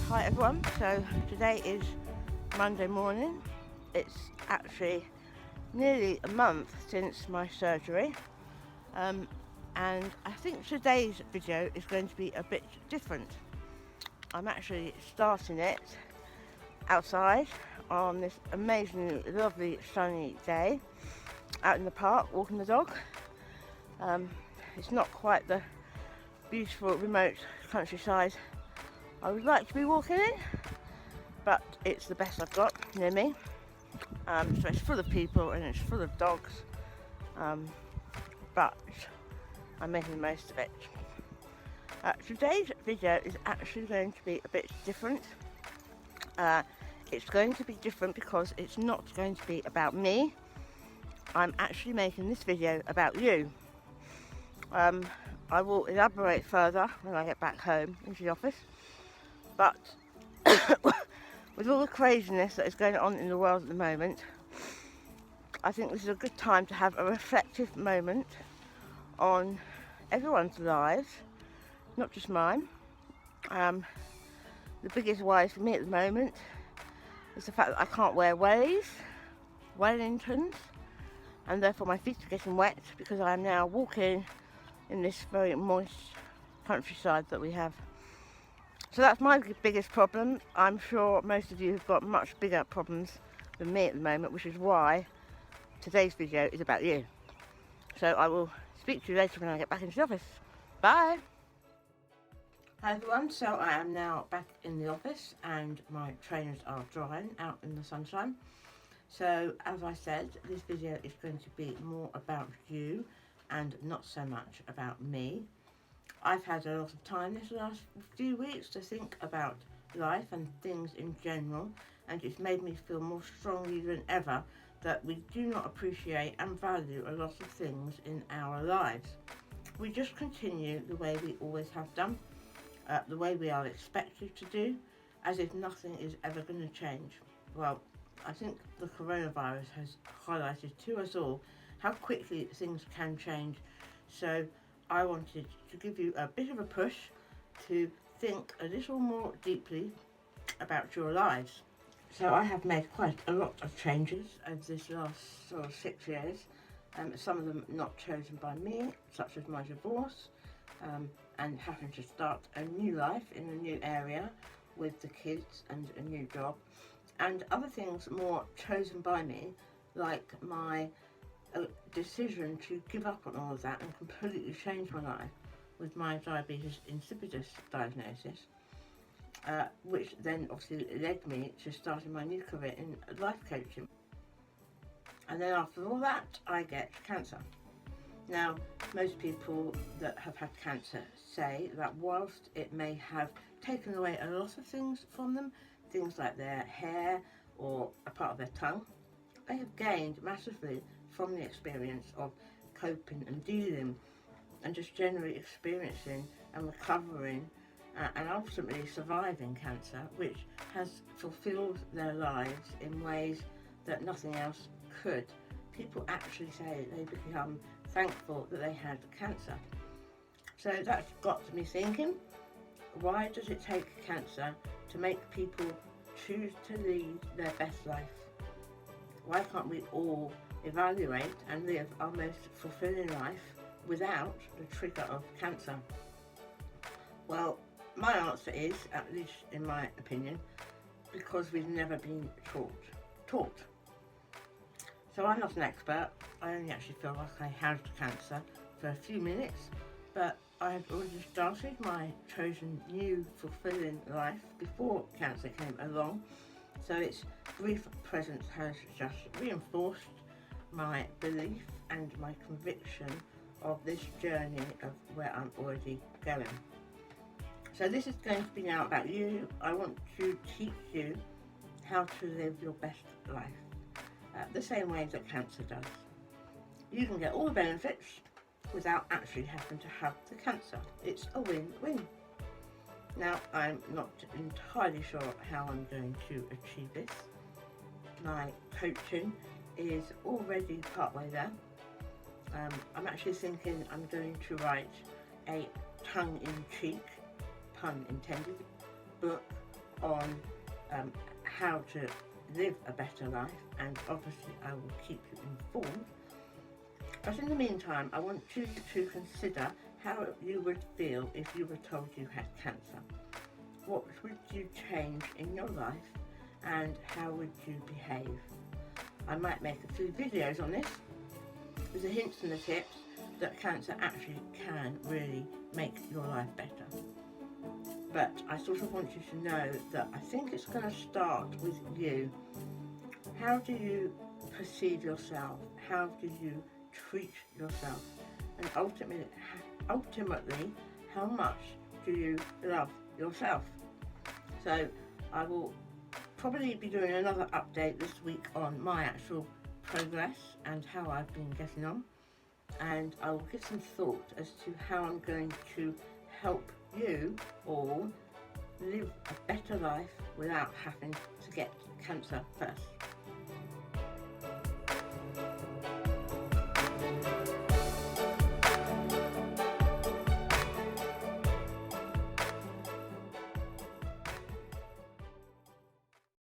Hi everyone, so today is Monday morning. It's actually nearly a month since my surgery, and I think today's video is going to be a bit different. I'm actually starting it outside on this amazing, lovely, sunny day out in the park walking the dog. It's not quite the beautiful remote countryside I would like to be walking in, but it's the best I've got near me. So it's full of people and it's full of dogs, but I'm making the most of it. Today's video is actually going to be a bit different. It's going to be different because it's not going to be about me. I'm actually making this video about you. I will elaborate further when I get back home into the office, but with all the craziness that is going on in the world at the moment, I think this is a good time to have a reflective moment on everyone's lives, not just mine. The biggest worry for me at the moment is the fact that I can't wear Wellingtons, and therefore my feet are getting wet because I am now walking in this very moist countryside that we have. So that's my biggest problem. I'm sure most of you have got much bigger problems than me at the moment, which is why today's video is about you. So I will speak to you later when I get back into the office. Bye! Hi everyone, so I am now back in the office and my trainers are drying out in the sunshine. So as I said, this video is going to be more about you and not so much about me. I've had a lot of time this last few weeks to think about life and things in general, and it's made me feel more strongly than ever that we do not appreciate and value a lot of things in our lives. We just continue the way we always have done, the way we are expected to do, as if nothing is ever going to change. Well, I think the coronavirus has highlighted to us all how quickly things can change, so I wanted to give you a bit of a push to think a little more deeply about your lives. So I have made quite a lot of changes over this last sort of 6 years, some of them not chosen by me, such as my divorce, and having to start a new life in a new area with the kids and a new job, and other things more chosen by me, like my decision to give up on all of that and completely change my life with my diabetes insipidus diagnosis, which then obviously led me to starting my new career in life coaching. And then after all that, I get cancer. Now, most people that have had cancer say that whilst it may have taken away a lot of things from them, things like their hair or a part of their tongue, they have gained massively from the experience of coping and dealing and just generally experiencing and recovering and ultimately surviving cancer, which has fulfilled their lives in ways that nothing else could. People actually say they become thankful that they had cancer. So that's got me thinking, why does it take cancer to make people choose to lead their best life? Why can't we all evaluate and live our most fulfilling life without the trigger of cancer? Well, my answer is, at least in my opinion, because we've never been taught. So I'm not an expert. I only actually feel like I had cancer for a few minutes, but I had already started my chosen new fulfilling life before cancer came along. So its brief presence has just reinforced my belief and my conviction of this journey of where I'm already going. So this is going to be now about you. I want to teach you how to live your best life, the same way that cancer does. You can get all the benefits without actually having to have the cancer. It's a win-win. Now, I'm not entirely sure how I'm going to achieve this. My coaching is already partway there. I'm actually thinking I'm going to write a tongue-in-cheek, pun intended, book on how to live a better life, and obviously I will keep you informed. But in the meantime, I want you to consider how you would feel if you were told you had cancer. What would you change in your life, and how would you behave? I might make a few videos on this with the hints and the tips that cancer actually can really make your life better. But I sort of want you to know that I think it's going to start with you. How do you perceive yourself? How do you treat yourself? And ultimately, how much do you love yourself? So I will probably be doing another update this week on my actual progress and how I've been getting on. And I will give some thought as to how I'm going to help you all live a better life without having to get cancer first.